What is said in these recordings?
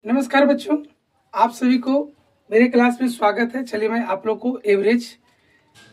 नमस्कार बच्चों, आप सभी को मेरे क्लास में स्वागत है। चलिए मैं आप लोग को एवरेज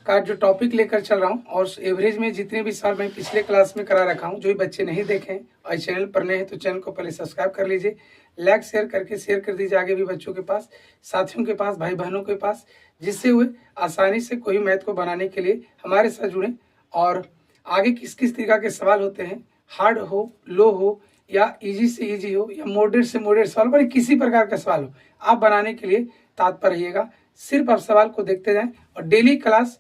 का जो टॉपिक लेकर चल रहा हूं और एवरेज में जितने भी सवाल मैं पिछले क्लास में करा रखा हूं, जो भी बच्चे नहीं देखें और चैनल पर नए हैं तो चैनल को पहले सब्सक्राइब कर लीजिए, लाइक शेयर करके शेयर कर दीजिए आगे भी बच्चों के पास, साथियों के पास, भाई बहनों के पास, जिससे वे आसानी से कोई मैथ को बनाने के लिए हमारे साथ जुड़ें। और आगे किस किस तरीका के सवाल होते हैं, हार्ड हो, लो हो या इजी से इजी हो या मॉडरेट से मॉडरेट सवाल, बड़े किसी प्रकार का सवाल हो, आप बनाने के लिए तत्पर रहिएगा। सिर्फ आप सवाल को देखते जाएं और डेली क्लास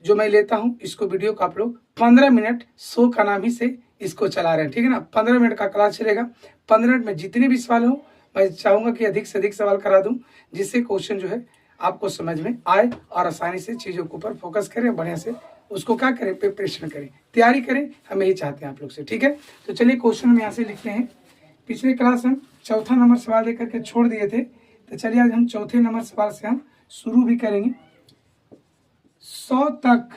जो मैं लेता हूं, इसको वीडियो को आप लोग 15 मिनट शो का नाम ही से इसको चला रहे हैं, ठीक है ना। 15 मिनट का क्लास चलेगा। 15 मिनट में जितने भी सवाल हो, मैं चाहूंगा कि अधिक से अधिक सवाल करा दूं, जिससे क्वेश्चन जो है आपको समझ में आए और आसानी से चीजों के ऊपर फोकस करें, बढ़िया से उसको क्या करें, प्रिपरेशन करें, तैयारी करें। हम यही चाहते हैं आप लोग से, ठीक है। तो चलिए क्वेश्चन हम यहाँ से लिखते हैं। पिछले क्लास हम चौथा नंबर सवाल देकर के छोड़ दिए थे, तो चलिए आज हम चौथे नंबर सवाल से हम शुरू भी करेंगे। 100 तक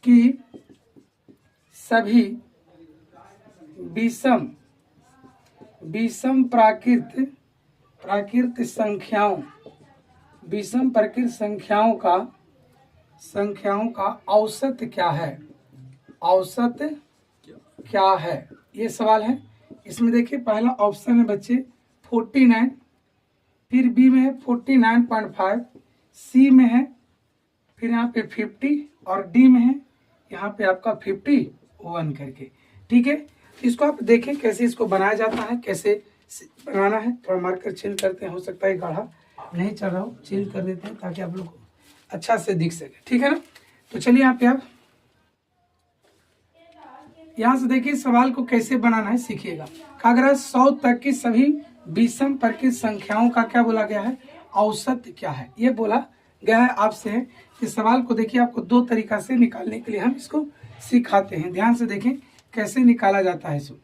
की सभी विषम प्राकृत संख्याओं का औसत क्या है? औसत क्या है, ये सवाल है। इसमें देखिए पहला ऑप्शन है बच्चे 49, फिर बी में है 49.5, सी में है फिर यहाँ पे 50 और डी में है यहाँ पे आपका 51 करके, ठीक है। इसको आप देखें कैसे इसको बनाया जाता है, कैसे बनाना है। थोड़ा मार्कर चेंज करते हैं, हो सकता है गाढ़ा नहीं चल रहा हो, चेंज कर देते हैं ताकि आप लोग को अच्छा से दिख सके, ठीक है ना। तो चलिए यहाँ पे आप यहाँ से देखिए सवाल को कैसे बनाना है सीखिएगा। अगर 100 तक की सभी विषम प्राकृत संख्याओं का क्या बोला गया है, औसत क्या है, ये बोला गया है आपसे। इस सवाल को देखिए आपको दो तरीका से निकालने के लिए हम इसको सिखाते हैं। ध्यान से देखें कैसे निकाला जाता है इसको।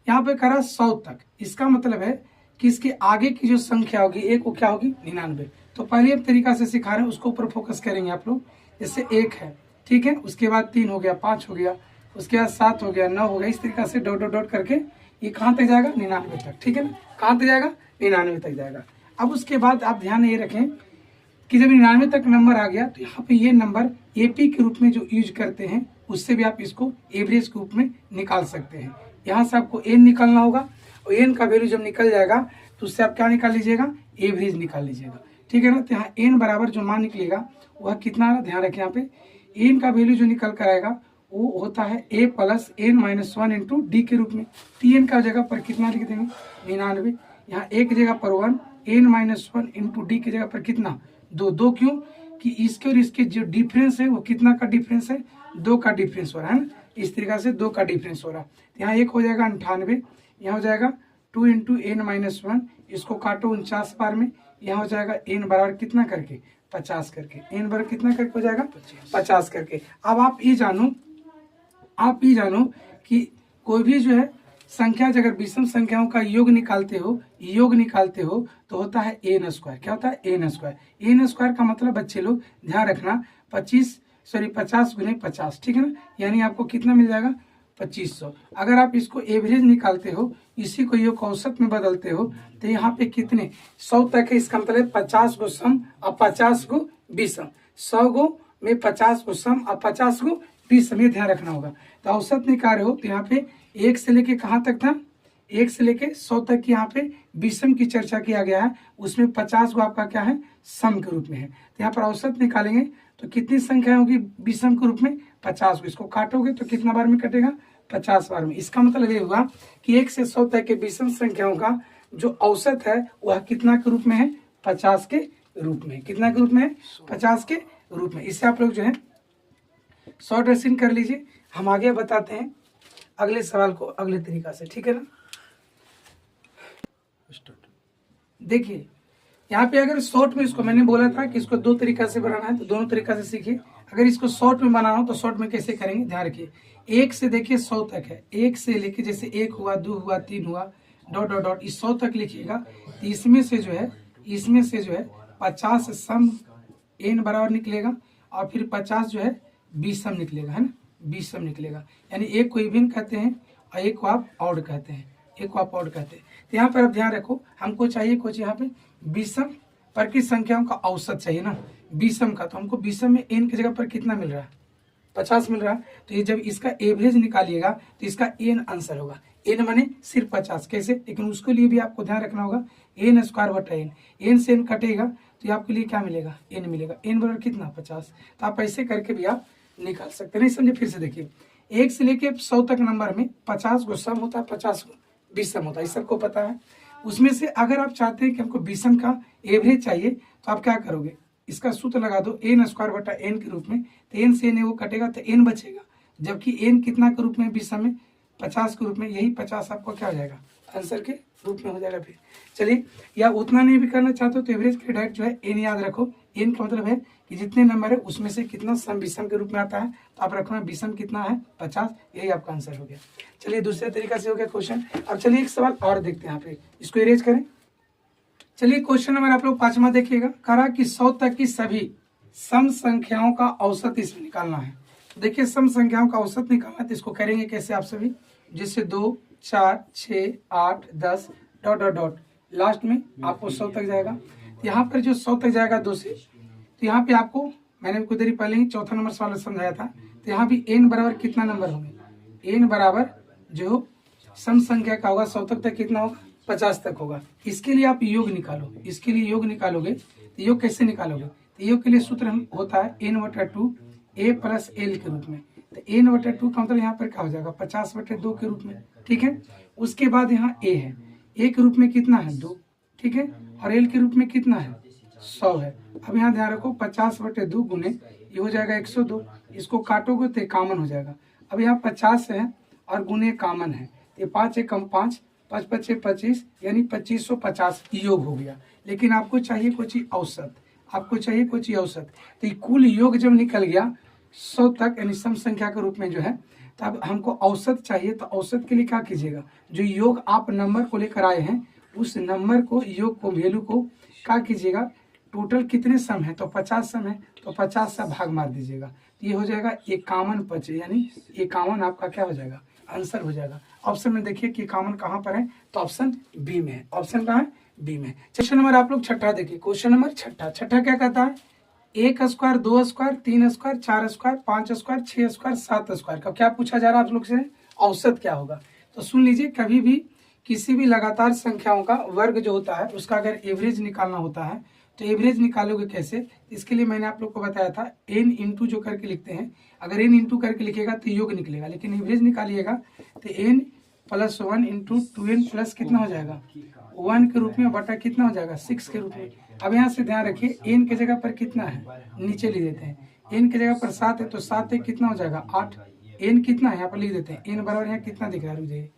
यहाँ पे करा 100 तक, इसका मतलब है कि इसके आगे की जो संख्या होगी एक वो क्या होगी 99। तो पहले एक तरीका से सिखा रहे हैं, उसको ऊपर फोकस करेंगे आप लोग। जैसे 1 है, ठीक है, उसके बाद 3 हो गया, 5 हो गया, उसके बाद 7 हो गया, 9 हो गया। इस तरीका से डॉट डॉट डॉट करके ये कहाँ तक जाएगा 99 तक, ठीक है ना। कहाँ तक जाएगा 99 तक जाएगा। अब उसके बाद आप ध्यान ये रखें कि जब 99 तक नंबर आ गया तो यहाँ पे ये नंबर एपी के रूप में जो यूज करते हैं, उससे भी आप इसको एवरेज के रूप में निकाल सकते हैं। यहाँ से आपको एन निकालना होगा और एन का वैल्यू जब निकल जाएगा तो उससे आप क्या निकाल लीजिएगा, एवरेज निकाल लीजिएगा, ठीक है ना। तो यहाँ एन बराबर जो मान निकलेगा वह कितना, ध्यान रखें यहाँ पे एन का वैल्यू जो निकल कर आएगा वो होता है a plus N minus 1 into D के रूप में। टी का जगह पर कितना लिख देंगे 99, यहाँ एक जगह पर 1, एन माइनस 1 इंटू डी की जगह पर कितना 2 क्यों कि इसके और इसके जो डिफरेंस है वो कितना का डिफरेंस है, 2 का डिफरेंस हो रहा है ना। इस तरीका से 2 का डिफरेंस हो रहा है। यहाँ एक हो जाएगा 98, यहाँ हो जाएगा 2 इंटू एन माइनस 1, इसको काटो 49 बार में, यहाँ हो जाएगा एन बराबर कितना करके 50 करके, एन बराबर कितना करके हो जाएगा 50 करके। अब आप ये जानो कि कोई भी जो है संख्या अगर विषम संख्याओं का योग निकालते हो तो होता है एन स्क्वायर। क्या होता है एन स्क्वायर। एन स्क्वायर का मतलब बच्चे लोग ध्यान रखना 50 गुने 50, ठीक है ना। यानी आपको कितना मिल जाएगा 2500। अगर आप इसको एवरेज निकालते हो, इसी को योग औसत में बदलते हो, तो यहाँ पे कितने 100 तक है, इसका मतलब 50 को सम और 50 को विषम, 100 को में 50 को सम और 50 को विषम, ये ध्यान रखना होगा। तो औसत निकाल हो तो यहाँ पे 1 से लेके कहाँ तक था, 1 से लेके 100 तक की यहाँ पे विषम की चर्चा किया गया है, उसमें 50 को आपका क्या है सम के रूप में है। तो यहाँ पर औसत निकालेंगे तो कितनी संख्या होगी विषम के रूप में 50 को, इसको काटोगे तो कितना बार में कटेगा 50 बार में। इसका मतलब ये हुआ कि 1 से 100 तक के विषम संख्याओं का जो औसत है वह कितना के रूप में है 50 के रूप में। कितना के रूप में है 50 के रूप में। इससे आप लोग जो है शॉर्ट रेसिंग कर लीजिए। हम आगे बताते हैं अगले सवाल को अगले तरीका से, ठीक है ना। देखिए यहाँ पे अगर शॉर्ट में, इसको मैंने बोला था कि इसको 2 तरीका से बनाना है, तो दोनों तरीका से सीखिए। अगर इसको शॉर्ट में बनाना हो तो शॉर्ट में कैसे करेंगे, ध्यान रखिए। 1 से देखिए 100 तक है, 1 से लेके जैसे 1 हुआ, 2 हुआ, 3 हुआ, डॉट डॉट डॉट, इस 100 तक लिखिएगा। तो इसमें से जो है 50 सम एन बराबर निकलेगा और फिर 50 जो है विषम निकलेगा, है ना, विषम निकलेगा। यानी एक को इवन कहते हैं और एक को आप ऑड कहते हैं, तो यहाँ पर आप ध्यान रखो, हमको चाहिए कुछ यहाँ पे विषम पर की संख्याओं का औसत चाहिए ना, विषम का। तो हमको विषम में n की जगह पर कितना मिल रहा है, 50 मिल रहा है। तो ये जब इसका एवरेज निकालिएगा तो इसका n आंसर होगा। n माने सिर्फ 50, कैसे, लेकिन उसके लिए भी आपको ध्यान रखना होगा n स्क्वायर बटा n, n से n कटेगा तो ये आपके लिए क्या मिलेगा, n मिलेगा। n बराबर कितना, 50। तो आप ऐसे करके भी आप निकाल सकते हैं। नहीं समझे, फिर से देखिए, 1 से लेके 100 तक नंबर में 50 को सम होता है, 50 को विषम होता है, इस सबको पता है। उसमें से अगर आप चाहते हैं कि हमको विषम का एवरेज चाहिए तो आप क्या करोगे, इसका सूत्र लगा दो n स्क्वायर बटा n के रूप में। तो n से n वो कटेगा तो n बचेगा, जबकि n कितना के रूप में, विषम में 50 के रूप में, यही 50 आपको क्या हो जाएगा, आंसर के रूप में हो जाएगा। फिर चलिए, या उतना नहीं भी करना चाहते हो तो एवरेज के डायरेक्ट जो है n याद रखो। n का मतलब है कि जितने नंबर है उसमें से कितना सम विषम के रूप में आता है, तो आप रखना विषम कितना है, 50, यही आपका आंसर हो गया। चलिए, दूसरे तरीका से हो गया क्वेश्चन। अब चलिए एक सवाल और देखते हैं, यहाँ पे इसको इरेज करें। चलिए, क्वेश्चन नंबर आप लोग 5वां देखिएगा, करा कि 100 तक की सभी सम संख्याओं का औसत इसमें निकालना है। तो देखिए, सम संख्याओं का औसत निकालना है तो इसको करेंगे कैसे आप सभी, जैसे 2, 4, 6, 8, 10 डॉट डॉट डॉट, लास्ट में आपको 100 तक जाएगा। तो यहाँ पर जो 100 तक जाएगा 2 से, तो यहाँ पे आपको मैंने कुछ देरी पहले ही चौथा नंबर सवाल समझाया था। तो यहाँ भी n बराबर कितना नंबर होंगे, n बराबर जो सम संख्या का होगा 100 तक कितना होगा, 50 तक होगा। इसके लिए आप योग निकालो, इसके लिए योग निकालोगे तो योग कैसे निकालोगे, तो योग के लिए सूत्र होता है n/2 a प्लस l के रूप में। तो n/2 का मतलब यहाँ पर क्या हो जाएगा, 50/2 के रूप में, ठीक है। उसके बाद यहाँ a है, a के रूप में कितना है, 2, ठीक है, और l के रूप में कितना है, 100 है। अब यहाँ ध्यान रखो 50/2 गुने ये हो जाएगा 102, इसको काटोगे तो कामन हो जाएगा। अब यहाँ 50 है और गुने कामन है, ये 5 एकम 5, 5 पचे 25, यानी 2550 योग हो गया। लेकिन आपको चाहिए कुछ औसत, आपको चाहिए कुछ औसत। तो ये कुल योग जब निकल गया 100 तक यानी सम संख्या के रूप में जो है, तो अब हमको औसत चाहिए। तो औसत के लिए क्या कीजिएगा, जो योग आप नंबर को लेकर आए हैं उस नंबर को, योग को, वैल्यू को क्या कीजिएगा, टोटल कितने सम है, तो 50 सम है, तो 50 से भाग मार दीजिएगा। ये हो जाएगा 51 यानी 51 आपका क्या हो जाएगा, आंसर हो जाएगा। ऑप्शन में देखिए कि 51 कहाँ पर है, तो ऑप्शन बी में है। ऑप्शन कहाँ है, बी में। क्वेश्चन नंबर आप लोग 6 देखिए, क्वेश्चन नंबर 6 क्या कहता है, 1 square 2 square 3 square 4 square 5 square 6 square 7 square का क्या पूछा जा रहा है आप लोग से, औसत क्या होगा। तो सुन लीजिए, कभी भी किसी भी लगातार संख्याओं का वर्ग जो होता है उसका अगर एवरेज निकालना होता है तो एवरेज निकालोगे कैसे, इसके लिए मैंने आप लोग को बताया था n इंटू जो करके लिखते हैं, अगर n इंटू करके लिखेगा तो योग निकलेगा, लेकिन एवरेज निकालिएगा तो n + 1 इंटू 2n प्लस कितना हो जाएगा, 1 के रूप में बटा कितना हो जाएगा, 6 के रूप में। अब यहाँ से ध्यान रखिए, n के जगह पर कितना है, नीचे लिख देते हैं, n के जगह पर 7 है तो 7 एक कितना हो जाएगा, 8। n कितना है यहाँ पर लिख देते हैं, n बराबर यहाँ कितना दिख रहा है, रुझे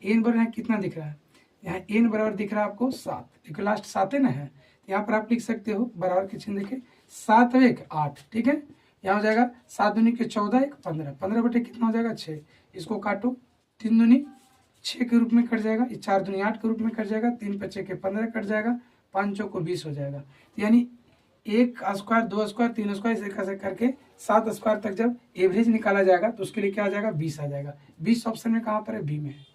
n बराबर यहाँ कितना दिख रहा है, यहाँ n बराबर दिख रहा है आपको 7, देखो लास्ट 7 है ना है, यहाँ पर आप लिख सकते हो बराबर के चिन्ह देखिए, 7 और 1 8, ठीक है। यहाँ हो जाएगा 7 दूनी के 14, 1 15, 15 बटे कितना हो जाएगा 6, इसको काटो, 3 दूनी 6 के रूप में कट जाएगा, 4 दूनी 8 के रूप में कट जाएगा, 3 पच्चे के 15 कट जाएगा, 5 चौको 20 हो जाएगा। यानी 1 स्क्वायर 2 स्क्वायर 3 स्क्वायर ऐसे करके 7 स्क्वायर तक जब एवरेज निकाला जाएगा तो उसके लिए क्या आ जाएगा, 20 आ जाएगा। 20 ऑप्शन में कहाँ पर है, बी में है।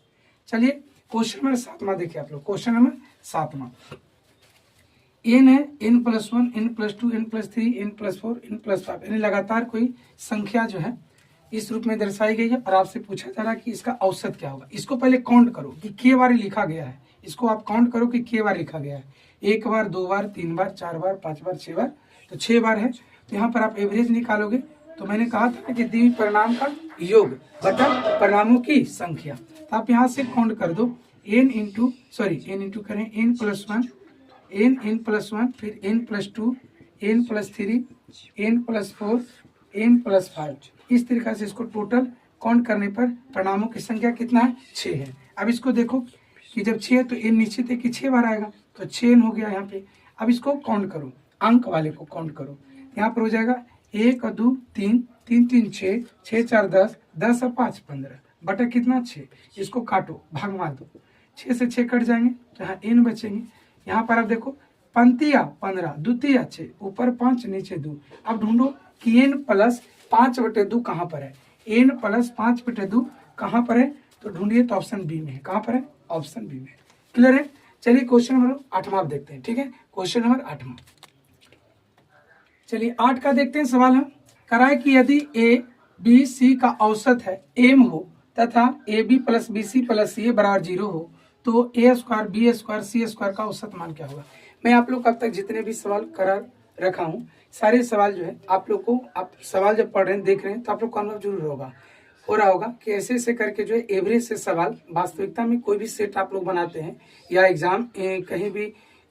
चलिए क्वेश्चन नंबर 7वां देखिए आप लोग, क्वेश्चन नंबर 7वां, n है, n+1 n+2 n+3 n+4 n+5 यानी लगातार कोई संख्या जो है इस रूप में दर्शाई गई है और आपसे पूछा जा रहा है कि इसका औसत क्या होगा। इसको पहले काउंट करो कि के बार लिखा गया है, इसको आप काउंट करो कि के बार लिखा गया है, 1 बार 2 बार 3 बार 4 बार 5 बार 6 बार, तो 6 बार है। तो यहाँ पर आप एवरेज निकालोगे तो मैंने कहा था कि दी हुई परिणाम का योग बटा परिणामों की संख्या, तो आप यहाँ से काउंट कर दो, n इंटू करें n+1 n+1 फिर n+2 n+3 n+4 n+5, इस तरीके से इसको टोटल काउंट करने पर परिणामों की संख्या कितना है, 6 है। अब इसको देखो कि जब 6 है तो n निश्चित है कि 6 बार आएगा, तो 6 हो गया यहाँ पे। अब इसको काउंट करो, अंक वाले को काउंट करो, यहाँ पर हो जाएगा 1 और 2 3 3 3 6 6 4 10 10 और 5 15 बटा कितना 6, इसको काटो भाग मार दो, 6 से 6 कट जाएंगे तो यहाँ n बचेंगे। यहाँ पर आप देखो पंक्तियाँ 15 द्वितीय 6 ऊपर 5 नीचे 2। अब ढूंढो कि n + 5/2 कहाँ पर है, n + 5/2 कहाँ पर है, तो ढूंढिए, तो ऑप्शन बी में है। कहाँ पर है, ऑप्शन बी में। क्लियर है। चलिए क्वेश्चन नंबर 8वां आप देखते हैं। ठीक है, क्वेश्चन नंबर 8वां, चलिए 8 का देखते हैं सवाल। हम कराए कि यदि ए बी सी का औसत है एम हो तथा A B plus B C plus C बराबर 0 हो तो A square B square C square का औसत मान क्या होगा। मैं आप लोग अब तक जितने भी सवाल करा रखा हूँ, सारे सवाल जो है आप लोग को, आप सवाल जब पढ़ रहे हैं देख रहे हैं तो आप लोग को अनुभव जरूर हो रहा होगा कि ऐसे ऐसे करके जो है एवरेज से सवाल वास्तविकता में कोई भी सेट आप लोग बनाते हैं या एग्जाम कहीं भी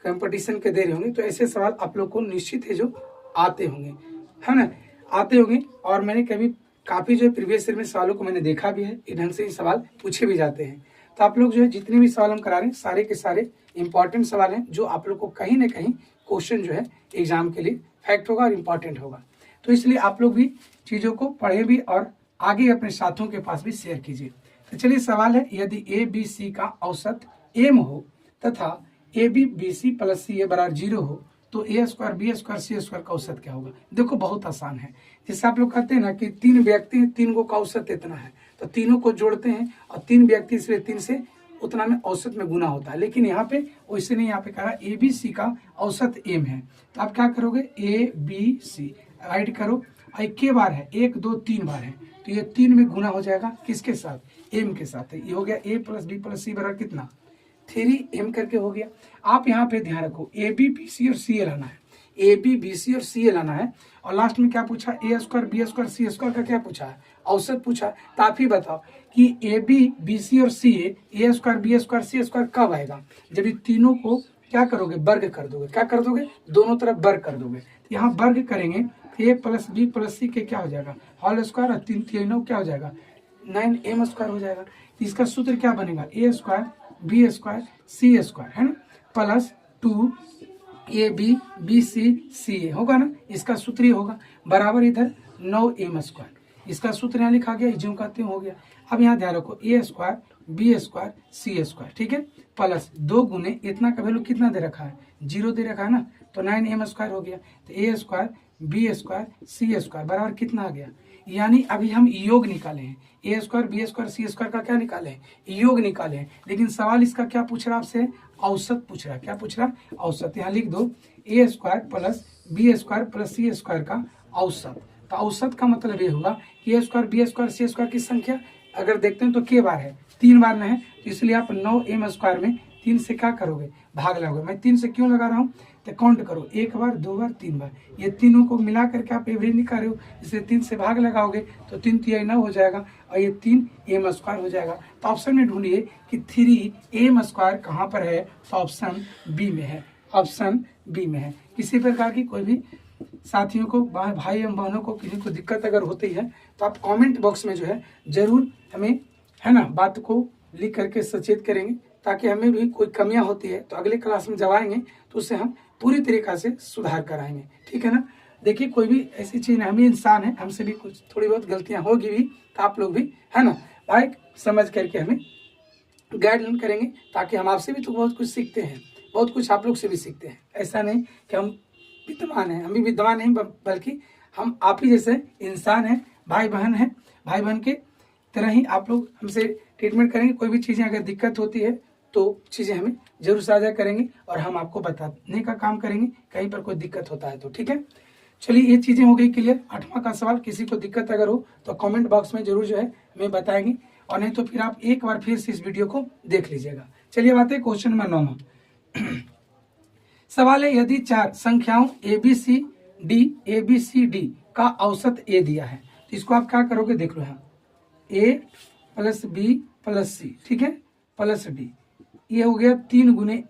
कंपटीशन के दे रहे होंगे तो ऐसे सवाल आप लोग को निश्चित है जो आते होंगे, है ना, आते होंगे। और मैंने कभी काफ़ी जो है प्रीवियस ईयर में सवालों को मैंने देखा भी है, ये ढंग से ही सवाल पूछे भी जाते हैं। तो आप लोग जो है जितने भी सवाल हम करा रहे हैं सारे के सारे इंपॉर्टेंट सवाल हैं जो आप लोग को कहीं ना कहीं क्वेश्चन जो है एग्जाम के लिए फैक्ट होगा और इम्पॉर्टेंट होगा। तो इसलिए आप लोग भी चीज़ों को पढ़े भी और आगे अपने साथियों के पास भी शेयर कीजिए। तो चलिए सवाल है, यदि ए बी सी का औसत एम हो तथा A B B C plus C A बराबर 0 हो तो A square B square C square का औसत क्या होगा। देखो बहुत आसान है, जैसे आप लोग कहते हैं ना कि 3 व्यक्ति हैं, 3 का औसत इतना है तो तीनों को जोड़ते हैं और 3 व्यक्ति इसलिए 3 से उतना में औसत में गुना होता है। लेकिन यहाँ पे वैसे नहीं, यहाँ पे कहा ए बी सी का औसत एम है तो आप क्या करोगे, ए बी सी ऐड करो, के बार है 1 2 3 बार है तो ये 3 में गुना हो जाएगा किसके साथ, एम के साथ है। ये हो गया ए प्लस बी प्लस सी बराबर कितना 3m करके हो गया। आप यहाँ पे ध्यान रखो ए बी बी सी और सी ए लाना है, ए बी बी सी और सी ए लाना है। और लास्ट में क्या पूछा, ए square B square C square का क्या पूछा है, औसत पूछा। तो आप ही बताओ कि ए बी बी सी और सी ए square B square C square कब आएगा, जब ये तीनों को क्या करोगे, वर्ग कर दोगे। क्या कर दोगे, दोनों तरफ वर्ग कर दोगे। तो यहाँ वर्ग करेंगे ए प्लस बी प्लस सी के क्या हो जाएगा होल स्क्वायर और 3 3 9 क्या हो जाएगा 9m स्क्वायर हो जाएगा। तो इसका सूत्र क्या बनेगा, A square B square C square है ना plus 2 A B B C C A होगा ना, इसका सूत्र ही होगा बराबर इधर 9m स्क्वायर। इसका सूत्र यहाँ लिखा गया, जो कहते हो गया। अब यहाँ ध्यान रखो ए square B square C square, ठीक है, प्लस 2 गुने इतना का वैल्यू कितना दे रखा है 0 दे रखा है ना, तो 9m स्क्वायर हो गया। तो A square B square C square बराबर कितना आ गया, यानी अभी हम योग निकाले हैं, ए square B square C square का क्या निकाले हैं, योग निकाले हैं। लेकिन सवाल इसका क्या पूछ रहा है आपसे, औसत पूछ रहा है। क्या पूछ रहा है, औसत। यहाँ लिख दो A square plus B square plus C square का औसत। तो औसत का मतलब ये होगा कि A square B square C square की संख्या अगर देखते हैं तो के बार है, 3 बार नहीं है, तो इसलिए आप 9m स्क्वायर में 3 से क्या करोगे, भाग लगाओगे। मैं 3 से क्यों लगा रहा हूँ, तो काउंट करो 1 बार 2 बार 3 बार, ये तीनों को मिला करके आप एवरेज निकाल रहे हो, इसलिए 3 से भाग लगाओगे तो 3 3 9 हो जाएगा और ये 3m स्क्वायर हो जाएगा। तो ऑप्शन में ढूंढिए कि 3m स्क्वायर कहाँ पर है, तो ऑप्शन बी में है, ऑप्शन बी में है। किसी प्रकार की कोई भी साथियों को, भाई एवं बहनों को किसी को दिक्कत अगर होती है तो आप कमेंट बॉक्स में जो है जरूर हमें, है ना, बात को लिख करके सचेत करेंगे, ताकि हमें भी कोई कमियां होती है तो अगले क्लास में जब आएंगे तो उससे हम पूरी तरीका से सुधार कराएंगे। ठीक है ना। देखिए कोई भी ऐसी चीज़, हम इंसान है, हमसे भी कुछ थोड़ी बहुत गलतियां होगी भी, तो आप लोग भी, है ना भाई, समझ करके हमें गाइडलाइन करेंगे, ताकि हम आपसे भी तो बहुत कुछ सीखते हैं, बहुत कुछ आप लोग से भी सीखते हैं। ऐसा नहीं कि हम विद्वान हैं, हम भी विद्वान नहीं, बल्कि हम आप ही जैसे इंसान हैं, भाई बहन हैं, भाई बहन के तरह ही आप लोग हमसे ट्रीटमेंट करेंगे। कोई भी चीज़ें अगर दिक्कत होती है तो चीज़ें हमें जरूर साझा करेंगे और हम आपको बताने का काम करेंगे कहीं पर कोई दिक्कत होता है तो। ठीक है, चलिए ये चीज़ें हो गई क्लियर। 8वां का सवाल, किसी को दिक्कत अगर हो तो कमेंट बॉक्स में जरूर जो है हमें बताएंगे, और नहीं तो फिर आप एक बार फिर से इस वीडियो को देख लीजिएगा। चलिए बात है क्वेश्चन नंबर 9। सवाल है, यदि 4 संख्याओं ए बी सी डी का औसत ए दिया है तो इसको आप क्या करोगे, देख लो यहाँ ए प्लस बी प्लस सी, ठीक है, प्लस डी, ये हो गया 3 गुने,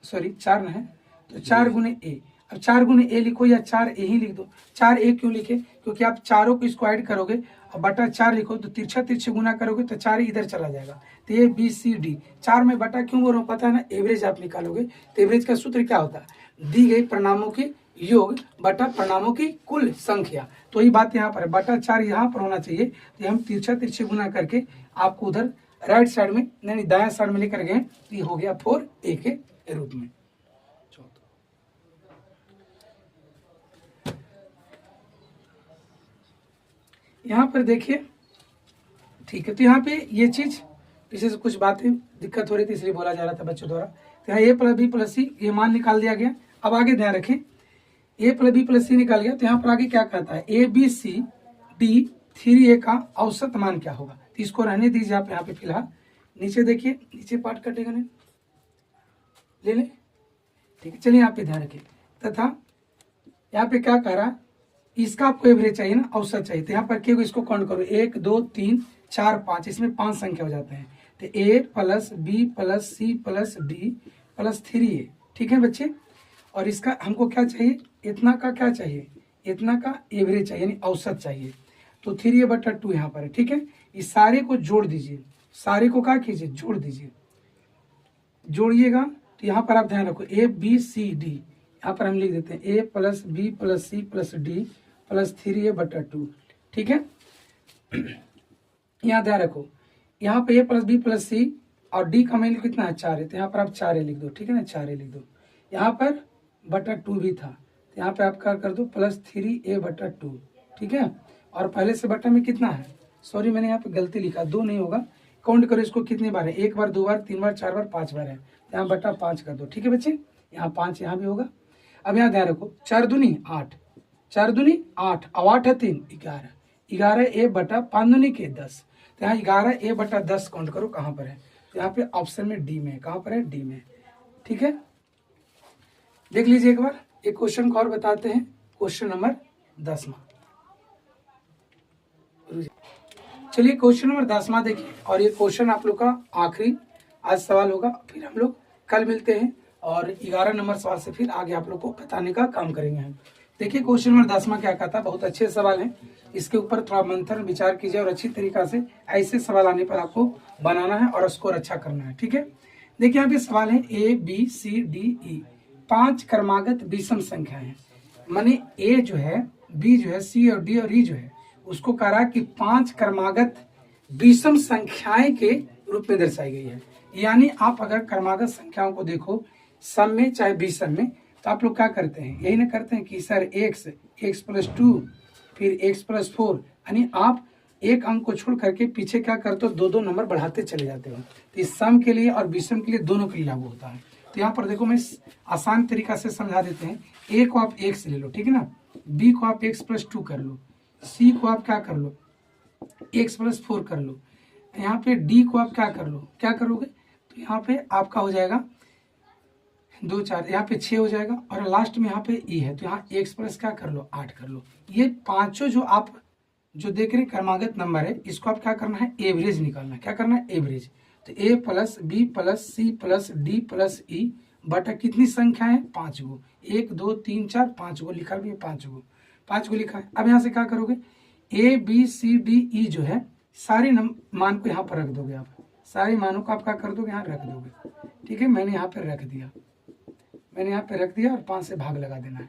सॉरी 4 न है तो 4 गुने ए। अब 4 गुने ए लिखो या 4 ए ही लिख दो। 4 ए क्यों लिखे, क्योंकि आप चारों को इसको ऐड करोगे और बटा 4 लिखो तो तिरछा तिरछे गुना करोगे तो 4 इधर चला जाएगा। तो ए बी सी डी, 4 में बटा क्यों बोल रहा हूँ पता है ना, एवरेज आप निकालोगे तो एवरेज का सूत्र क्या होता है, दी गई परिणामों के योग बटा परिणामों की कुल संख्या। तो ये बात यहाँ पर है, बटा 4 यहाँ पर होना चाहिए। तो हम तिरछा तिरछे गुना करके आपको उधर राइट साइड में, नहीं दाएं साइड में लेकर गए, तो ये हो गया 4a के रूप में। यहाँ पर देखिए, ठीक है, तो यहाँ पे ये चीज पीछे से कुछ बातें दिक्कत हो रही थी इसलिए बोला जा रहा था बच्चों द्वारा। तो यहाँ a प्लस बी प्लस सी ये मान निकाल दिया गया। अब आगे ध्यान रखें, a प्लस बी प्लस सी निकाल गया, तो यहाँ पर आगे क्या कहता है, A B C D 3a का औसत मान क्या होगा। तो इसको रहने दीजिए आप यहाँ पे फिलहाल। नीचे देखिए, नीचे पार्ट कटेगा नहीं, ले लें, ठीक है। चलिए यहाँ पे ध्यान रखिए, तथा यहाँ पे क्या कह रहा, इसका आपको एवरेज चाहिए ना, औसत चाहिए। तो यहाँ पर क्यों, इसको काउंट करो, 1 2 3 4 5, इसमें 5 संख्या हो जाते हैं। तो a plus B plus C plus D plus 3a, ठीक है बच्चे। और इसका हमको क्या चाहिए, इतना का क्या चाहिए, इतना का एवरेज चाहिए यानी औसत चाहिए। तो 3a/2 यहाँ पर है, ठीक है। इस सारे को जोड़ दीजिए, सारे को क्या कीजिए, जोड़ दीजिए, जोड़िएगा। तो यहाँ पर आप ध्यान रखो, a b c d, यहाँ पर हम लिख देते हैं a plus B plus C plus D plus 3a/2, ठीक है। यहाँ ध्यान रखो, यहाँ पे a plus B plus C और d का वैल्यू कितना है, 4 है। तो यहाँ पर आप 4a लिख दो, ठीक है ना, 4a लिख दो। यहाँ पर /2 भी था, तो यहाँ पे आप क्या कर दो, प्लस 3a/2, ठीक है। और पहले से बटा में कितना है, सॉरी मैंने यहाँ पे गलती लिखा, 2 नहीं होगा, काउंट करो इसको कितनी बार है, 1 बार 2 बार 3 बार 4 बार 5 बार है। यहाँ /5 कर दो, ठीक है बच्चे। यहाँ 5 यहाँ भी होगा। अब यहाँ ध्यान रखो, 4 दूनी 8, 4 दूनी 8, अब 8 है 3, 11, 11 a/5 दूनी के 10। तो यहाँ 11 a/10 काउंट करो कहाँ पर है, तो यहाँ पे ऑप्शन में डी में है। कहाँ पर है, डी में, ठीक है। देख लीजिए एक बार, एक क्वेश्चन को और बताते हैं, क्वेश्चन नंबर 10वां। चलिए क्वेश्चन नंबर 10वां देखिए, और ये क्वेश्चन आप लोग का आखिरी आज सवाल होगा, फिर हम लोग कल मिलते हैं और 11 नंबर सवाल से फिर आगे आप लोग को बताने का काम करेंगे हम। देखिए क्वेश्चन नंबर 10वां क्या कहता है, बहुत अच्छे सवाल हैं, इसके ऊपर थोड़ा मंथन विचार कीजिए और अच्छी तरीका से ऐसे सवाल आने पर आपको बनाना है और स्कोर अच्छा करना है, ठीक है। देखिए यहाँ पे सवाल है a b c d e, 5 क्रमागत विषम संख्या है, माने a जो है, b जो है, c और d और e जो है, उसको कह रहा कि 5 क्रमागत विषम संख्याएं के रूप में दर्शाई गई है। यानी आप अगर क्रमागत संख्याओं को देखो सम में चाहे विषम में, तो आप लोग क्या करते हैं, यही ना करते हैं कि सर x प्लस 2 फिर x प्लस 4, यानी आप एक अंक को छोड़ करके पीछे क्या करते हो, 2-2 नंबर बढ़ाते चले जाते हो। तो इस सम के लिए और विषम के लिए दोनों के लिए लागू होता है। तो यहाँ पर देखो मैं आसान तरीका से समझा देते हैं, a को आप x ले लो, ठीक है ना, b को आप x प्लस 2 कर लो, c को आप क्या कर लो, x प्लस 4 कर लो, यहाँ पे d को आप क्या कर लो, क्या करोगे, तो यहाँ पे आपका हो जाएगा 2 4, यहाँ पे 6 हो जाएगा, और लास्ट में यहाँ पे e है, तो यहाँ x प्लस क्या कर लो, 8 कर लो। ये पांचों जो आप जो देख रहे क्रमागत नंबर है, इसको आप क्या करना है, एवरेज निकालना है। क्या करना है, एवरेज। तो a plus B plus C plus D plus E बटा कितनी संख्या है, 5 गो, 1 2 3 4 5 गो लिखा भी है, 5 गो लिखा है। अब यहाँ से क्या करोगे, a b c d e जो है सारे मान को यहाँ पर रख दोगे, आप सारे मानों को आप क्या कर दोगे, यहाँ रख दोगे, ठीक है। मैंने यहाँ पर रख दिया, मैंने यहाँ पे रख दिया, और 5 से भाग लगा देना है।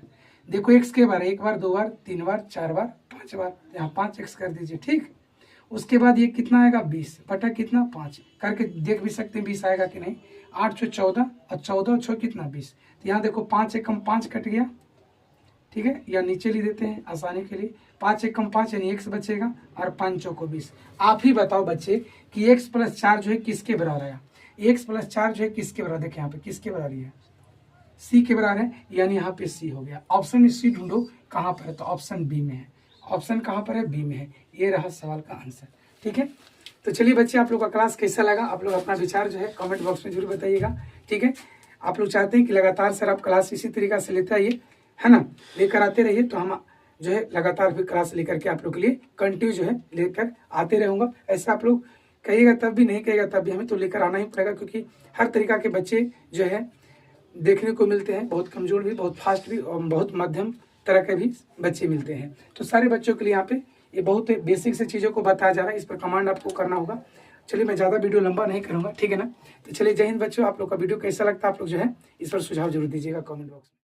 देखो x के बार 1 बार 2 बार 3 बार 4 बार 5 बार, यहाँ 5x कर दीजिए, ठीक। उसके बाद ये कितना आएगा, 20 बटा कितना, 5 करके देख भी सकते हैं 20 आएगा कि नहीं। 8 × 14 और 14 × 6 कितना, 20। तो यहाँ देखो 5 एक कम 5 कट गया, ठीक है, या नीचे लिख देते हैं आसानी के लिए, 5 एक कम 5 यानी x बचेगा, और 5 चौको 20। आप ही बताओ बच्चे कि x प्लस 4 जो है किसके बराबर आया, x प्लस 4 जो है किसके बराबर, देखिए यहाँ पे किसके बराबर है, सी के बराबर है, यानी यहाँ पे सी हो गया। ऑप्शन में सी ढूंढो कहाँ पर है, तो ऑप्शन बी में है। ऑप्शन कहाँ पर है, बी में है। ये रहा सवाल का आंसर, ठीक है। तो चलिए बच्चे, आप लोग का क्लास कैसा लगा, आप लोग अपना विचार जो है कमेंट बॉक्स में जरूर बताइएगा, ठीक है। आप लोग चाहते हैं कि लगातार सर आप क्लास इसी तरीका से लेते आइए, है ना, लेकर आते रहिए, तो हम जो है लगातार फिर क्लास लेकर के आप लोग के लिए कंटिन्यू जो है लेकर आते रहूँगा। ऐसा आप लोग कहिएगा तब भी, नहीं कहिएगा तब भी, हमें तो लेकर आना ही पड़ेगा, क्योंकि हर तरीका के बच्चे जो है देखने को मिलते हैं, बहुत कमजोर भी, बहुत फास्ट भी, और बहुत मध्यम तरह के भी बच्चे मिलते हैं। तो सारे बच्चों के लिए यहाँ पे ये बहुत बेसिक से चीज़ों को बताया जा रहा है, इस पर कमांड आपको करना होगा। चलिए मैं ज़्यादा वीडियो लंबा नहीं करूँगा, ठीक है ना। तो चलिए जय हिंद बच्चों, आप लोग का वीडियो कैसा लगता है, आप लोग जो है इस पर सुझाव जरूर दीजिएगा कमेंट बॉक्स में।